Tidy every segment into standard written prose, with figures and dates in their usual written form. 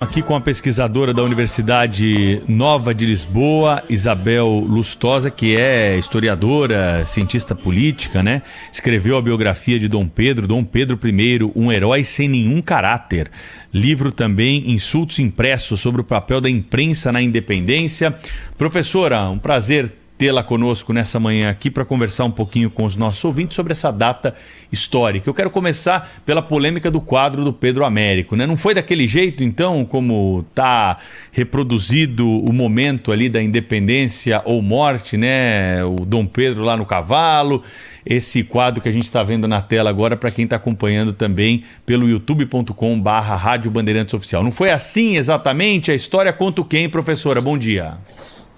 Aqui com a pesquisadora da Universidade Nova de Lisboa, Isabel Lustosa, que é historiadora, cientista política, né? Escreveu a biografia de Dom Pedro I, um herói sem nenhum caráter. Livro também, Insultos Impressos, sobre o papel da imprensa na independência. Professora, um prazer tê-la conosco nessa manhã aqui para conversar um pouquinho com os nossos ouvintes sobre essa data histórica. Eu quero começar pela polêmica do quadro do Pedro Américo, né? Não foi daquele jeito, então, como está reproduzido o momento ali da independência ou morte, né? O Dom Pedro lá no cavalo, esse quadro que a gente está vendo na tela agora para quem está acompanhando também pelo youtube.com/Rádio Bandeirantes Oficial. Não foi assim exatamente? A história conta o quê, hein, professora? Bom dia.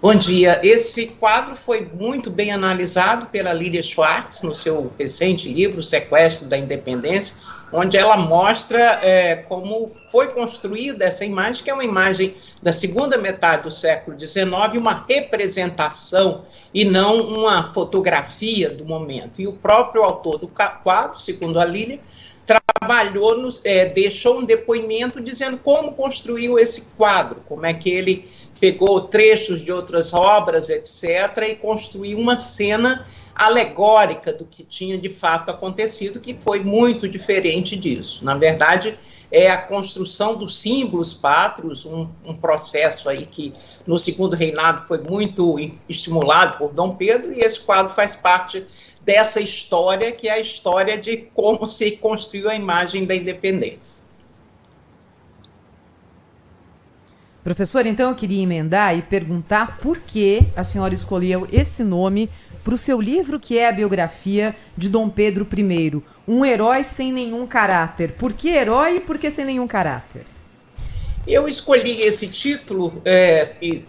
Bom dia. Esse quadro foi muito bem analisado pela Lília Schwartz no seu recente livro, O Sequestro da Independência, onde ela mostra como foi construída essa imagem, que é uma imagem da segunda metade do século XIX, uma representação e não uma fotografia do momento. E o próprio autor do quadro, segundo a Lília, trabalhou, deixou um depoimento dizendo como construiu esse quadro, como é que ele pegou trechos de outras obras, etc., e construiu uma cena alegórica do que tinha de fato acontecido, que foi muito diferente disso. Na verdade, é a construção dos símbolos pátrios, um processo aí que no segundo reinado foi muito estimulado por Dom Pedro, e esse quadro faz parte dessa história, que é a história de como se construiu a imagem da independência. Professor, então eu queria emendar e perguntar por que a senhora escolheu esse nome para o seu livro, que é a biografia de Dom Pedro I, um herói sem nenhum caráter. Por que herói e por que sem nenhum caráter? Eu escolhi esse título,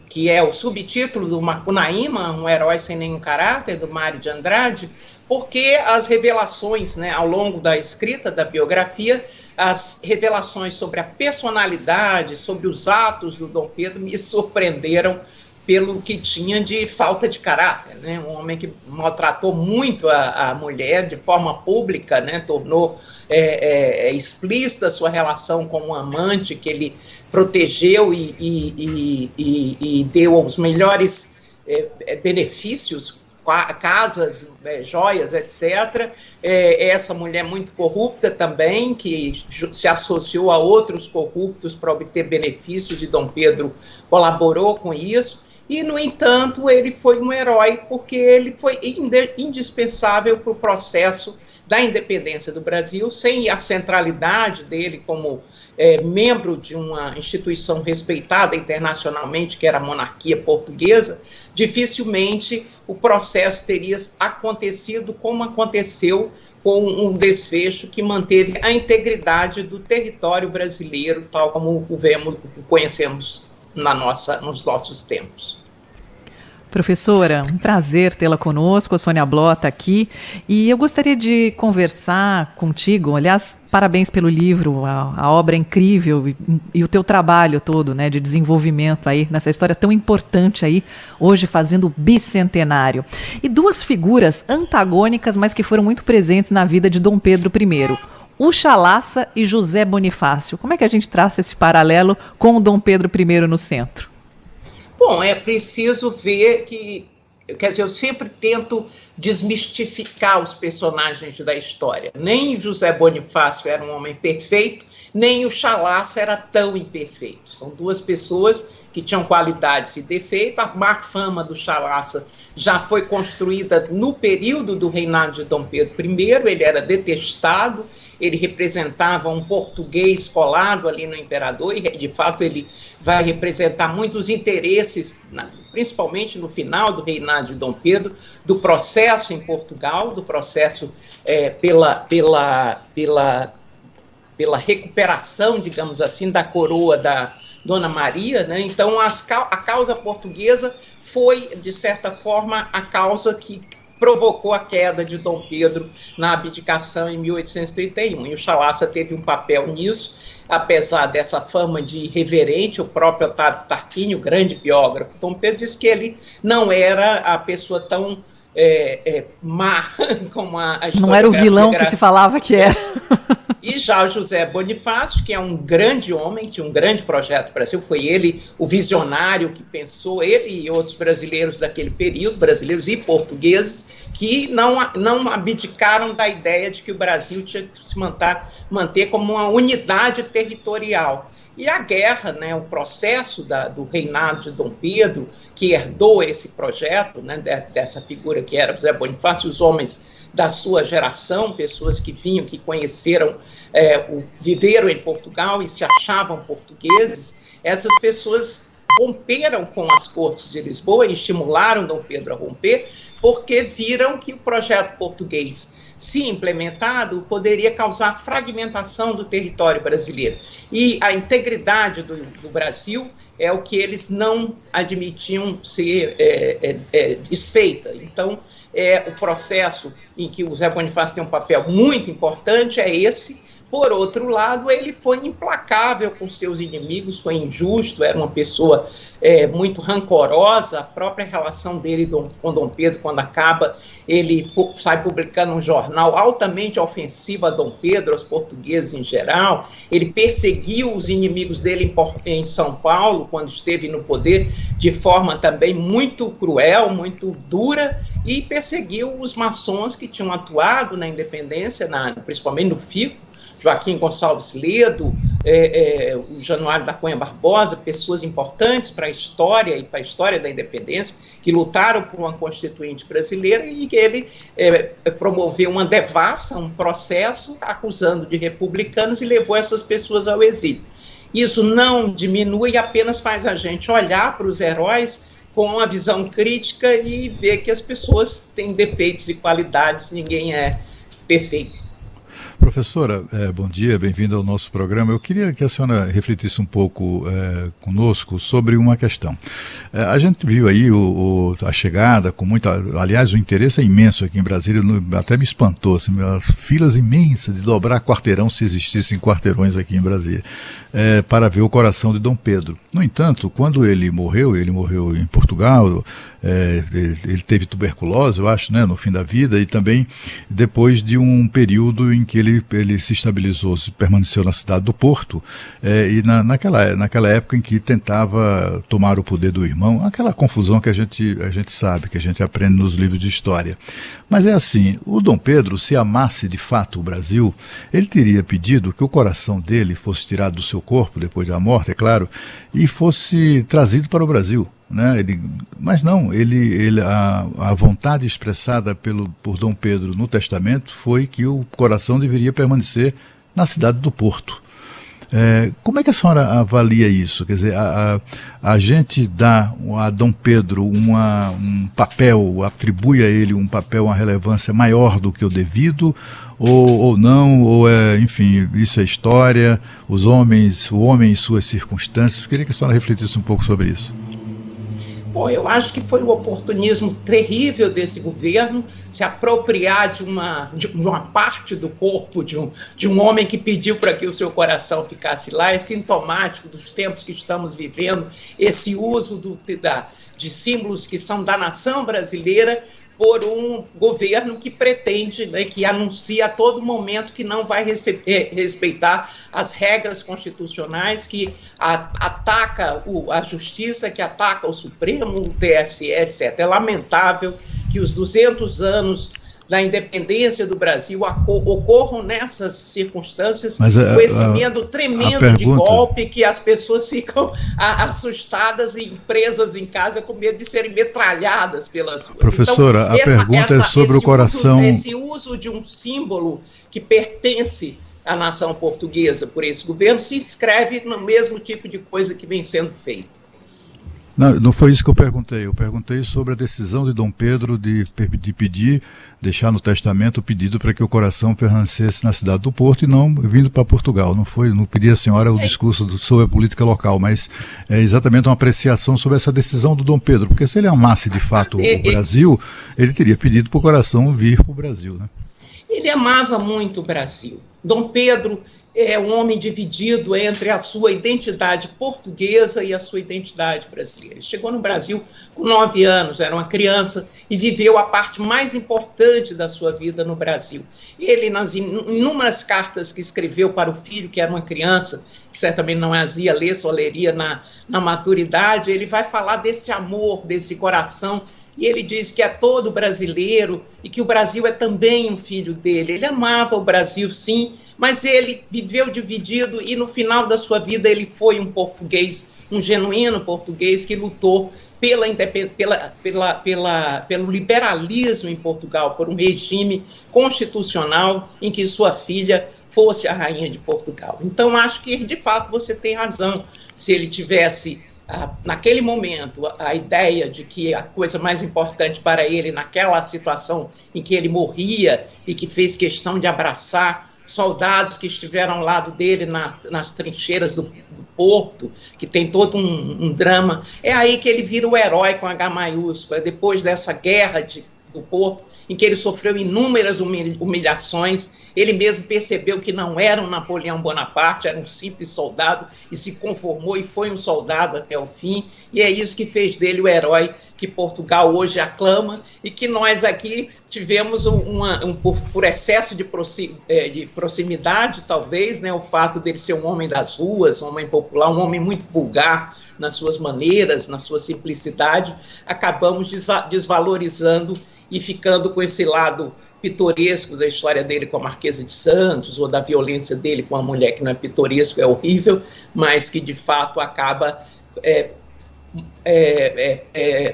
que é o subtítulo do Macunaíma, um herói sem nenhum caráter, do Mário de Andrade, porque as revelações, né, ao longo da escrita da biografia, as revelações sobre a personalidade, sobre os atos do Dom Pedro me surpreenderam pelo que tinha de falta de caráter, né? Um homem que maltratou muito a mulher de forma pública, né? Tornou explícita a sua relação com um amante que ele protegeu e deu os melhores benefícios, casas, joias, etc. Essa mulher muito corrupta também, que se associou a outros corruptos para obter benefícios, e Dom Pedro colaborou com isso. E, no entanto, ele foi um herói porque ele foi indispensável para o processo da independência do Brasil. Sem a centralidade dele como membro de uma instituição respeitada internacionalmente, que era a monarquia portuguesa, dificilmente o processo teria acontecido como aconteceu, com um desfecho que manteve a integridade do território brasileiro, tal como o conhecemos nos nossos tempos. Professora, um prazer tê-la conosco, a Sônia Bló está aqui, e eu gostaria de conversar contigo. Aliás, parabéns pelo livro, a obra é incrível e o teu trabalho todo, né, de desenvolvimento aí nessa história tão importante aí, hoje fazendo o bicentenário. E duas figuras antagônicas, mas que foram muito presentes na vida de Dom Pedro I. O Chalaça e José Bonifácio. Como é que a gente traça esse paralelo com o Dom Pedro I no centro? Bom, é preciso ver que, quer dizer, eu sempre tento desmistificar os personagens da história. Nem José Bonifácio era um homem perfeito, nem o Chalaça era tão imperfeito. São duas pessoas que tinham qualidades e defeitos. A má fama do Chalaça já foi construída no período do reinado de Dom Pedro I, ele era detestado, ele representava um português colado ali no imperador, e de fato ele vai representar muitos interesses, principalmente no final do reinado de Dom Pedro, do processo em Portugal, do processo pela recuperação, digamos assim, da coroa da Dona Maria, né? Então a causa portuguesa foi, de certa forma, a causa que provocou a queda de Dom Pedro na abdicação em 1831, e o Chalaça teve um papel nisso, apesar dessa fama de irreverente. O próprio Otávio Tarquínio, o grande biógrafo Dom Pedro, disse que ele não era a pessoa tão má como a história. Não era o vilão que se falava que era. E já o José Bonifácio, que é um grande homem, tinha um grande projeto para o Brasil, foi ele o visionário que pensou, ele e outros brasileiros daquele período, brasileiros e portugueses, que não abdicaram da ideia de que o Brasil tinha que se manter como uma unidade territorial. E a guerra, né, o processo do reinado de Dom Pedro, que herdou esse projeto, né, dessa figura que era José Bonifácio, os homens da sua geração, pessoas que vinham, que conheceram, viveram em Portugal e se achavam portugueses, essas pessoas romperam com as cortes de Lisboa e estimularam Dom Pedro a romper, porque viram que o projeto português, se implementado, poderia causar fragmentação do território brasileiro. E a integridade do Brasil é o que eles não admitiam ser desfeita. Então, o processo em que o Zé Bonifácio tem um papel muito importante é esse. Por outro lado, ele foi implacável com seus inimigos, foi injusto, era uma pessoa muito rancorosa. A própria relação dele com Dom Pedro, quando acaba, ele sai publicando um jornal altamente ofensivo a Dom Pedro, aos portugueses em geral. Ele perseguiu os inimigos dele em São Paulo, quando esteve no poder, de forma também muito cruel, muito dura, e perseguiu os maçons que tinham atuado na independência, principalmente no Fico, Joaquim Gonçalves Ledo, o Januário da Cunha Barbosa, pessoas importantes para a história e para a história da independência, que lutaram por uma Constituinte brasileira, e que ele promoveu uma devassa, um processo, acusando de republicanos, e levou essas pessoas ao exílio. Isso não diminui, apenas faz a gente olhar para os heróis com uma visão crítica e ver que as pessoas têm defeitos e qualidades, ninguém é perfeito. Professora, bom dia, bem-vinda ao nosso programa. Eu queria que a senhora refletisse um pouco conosco sobre uma questão. A gente viu aí a chegada com muita... Aliás, o interesse é imenso aqui em Brasília, até me espantou, assim, as filas imensas de dobrar quarteirão, se existissem quarteirões aqui em Brasília, para ver o coração de Dom Pedro. No entanto, quando ele morreu em Portugal, ele teve tuberculose, eu acho, né, no fim da vida, e também depois de um período em que ele se estabilizou, permaneceu na cidade do Porto, e naquela época em que tentava tomar o poder do irmão, aquela confusão que a gente sabe, que a gente aprende nos livros de história. Mas é assim, o Dom Pedro, se amasse de fato o Brasil, ele teria pedido que o coração dele fosse tirado do seu corpo, depois da morte, é claro, e fosse trazido para o Brasil. Né? Mas não, a vontade expressada por Dom Pedro no testamento foi que o coração deveria permanecer na cidade do Porto. Como é que a senhora avalia isso? Quer dizer, a gente dá a Dom Pedro um papel, atribui a ele um papel, uma relevância maior do que o devido, ou não, enfim, isso é história, o homem e suas circunstâncias. Queria que a senhora refletisse um pouco sobre isso. Bom, eu acho que foi um oportunismo terrível desse governo se apropriar de uma parte do corpo de um homem que pediu para que o seu coração ficasse lá. É sintomático dos tempos que estamos vivendo, esse uso de símbolos que são da nação brasileira por um governo que pretende, né, que anuncia a todo momento que não vai respeitar as regras constitucionais, que ataca a justiça, que ataca o Supremo, o TSE, etc. É lamentável que os 200 anos da independência do Brasil ocorram nessas circunstâncias, com esse medo tremendo de golpe, que as pessoas ficam assustadas e presas em casa com medo de serem metralhadas pelas ruas. Professora, então, a pergunta é sobre o coração... Esse uso de um símbolo que pertence à nação portuguesa por esse governo se inscreve no mesmo tipo de coisa que vem sendo feita. Não foi isso que eu perguntei. Eu perguntei sobre a decisão de Dom Pedro de deixar no testamento o pedido para que o coração permanecesse na cidade do Porto e não vindo para Portugal. Não pedi à senhora o discurso sobre a política local, mas é exatamente uma apreciação sobre essa decisão do Dom Pedro, porque se ele amasse de fato o Brasil, ele teria pedido para o coração vir para o Brasil, né? Ele amava muito o Brasil. Dom Pedro é um homem dividido entre a sua identidade portuguesa e a sua identidade brasileira. Ele chegou no Brasil com 9 anos, era uma criança, e viveu a parte mais importante da sua vida no Brasil. Ele, nas inúmeras cartas que escreveu para o filho, que era uma criança, que certamente não ia ler, só leria na maturidade, ele vai falar desse amor, desse coração. E ele diz que é todo brasileiro e que o Brasil é também um filho dele. Ele amava o Brasil, sim, mas ele viveu dividido e no final da sua vida ele foi um português, um genuíno português que lutou pelo liberalismo em Portugal, por um regime constitucional em que sua filha fosse a rainha de Portugal. Então, acho que, de fato, você tem razão. Se ele tivesse naquele momento, a ideia de que a coisa mais importante para ele, naquela situação em que ele morria e que fez questão de abraçar soldados que estiveram ao lado dele nas trincheiras do Porto, que tem todo um drama, é aí que ele vira o herói com H maiúsculo, depois dessa guerra do Porto, em que ele sofreu inúmeras humilhações. Ele mesmo percebeu que não era um Napoleão Bonaparte, era um simples soldado, e se conformou e foi um soldado até o fim, e é isso que fez dele o herói que Portugal hoje aclama, e que nós aqui tivemos por excesso de proximidade, talvez, né, o fato dele ser um homem das ruas, um homem popular, um homem muito vulgar nas suas maneiras, na sua simplicidade, acabamos desvalorizando e ficando com esse lado pitoresco da história dele com a Marquesa de Santos, ou da violência dele com a mulher, que não é pitoresco, é horrível, mas que de fato acaba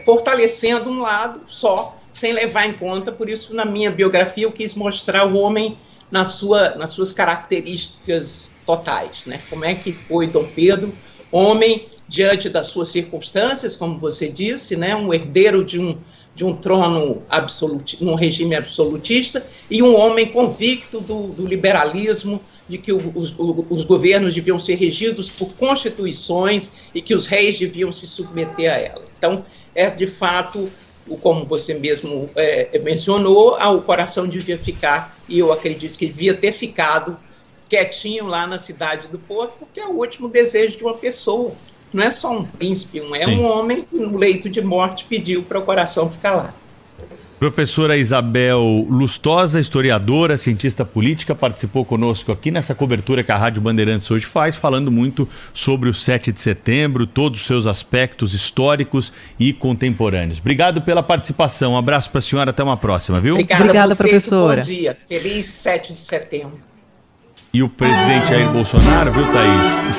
fortalecendo um lado só, sem levar em conta. Por isso, na minha biografia, eu quis mostrar o homem nas suas características totais, né? Como é que foi Dom Pedro, homem diante das suas circunstâncias, como você disse, né? Um herdeiro de um trono num regime absolutista, e um homem convicto do liberalismo, de que os governos deviam ser regidos por constituições e que os reis deviam se submeter a ela. Então, de fato, como você mesmo mencionou, o coração devia ficar, e eu acredito que devia ter ficado quietinho lá na cidade do Porto, porque é o último desejo de uma pessoa. Não é só um príncipe, um homem que no leito de morte pediu para o coração ficar lá. Professora Isabel Lustosa, historiadora, cientista política, participou conosco aqui nessa cobertura que a Rádio Bandeirantes hoje faz, falando muito sobre o 7 de setembro, todos os seus aspectos históricos e contemporâneos. Obrigado pela participação, um abraço para a senhora, até uma próxima, viu? Obrigada, professora. Bom dia, feliz 7 de setembro. E o presidente Jair Bolsonaro, viu, Thaís?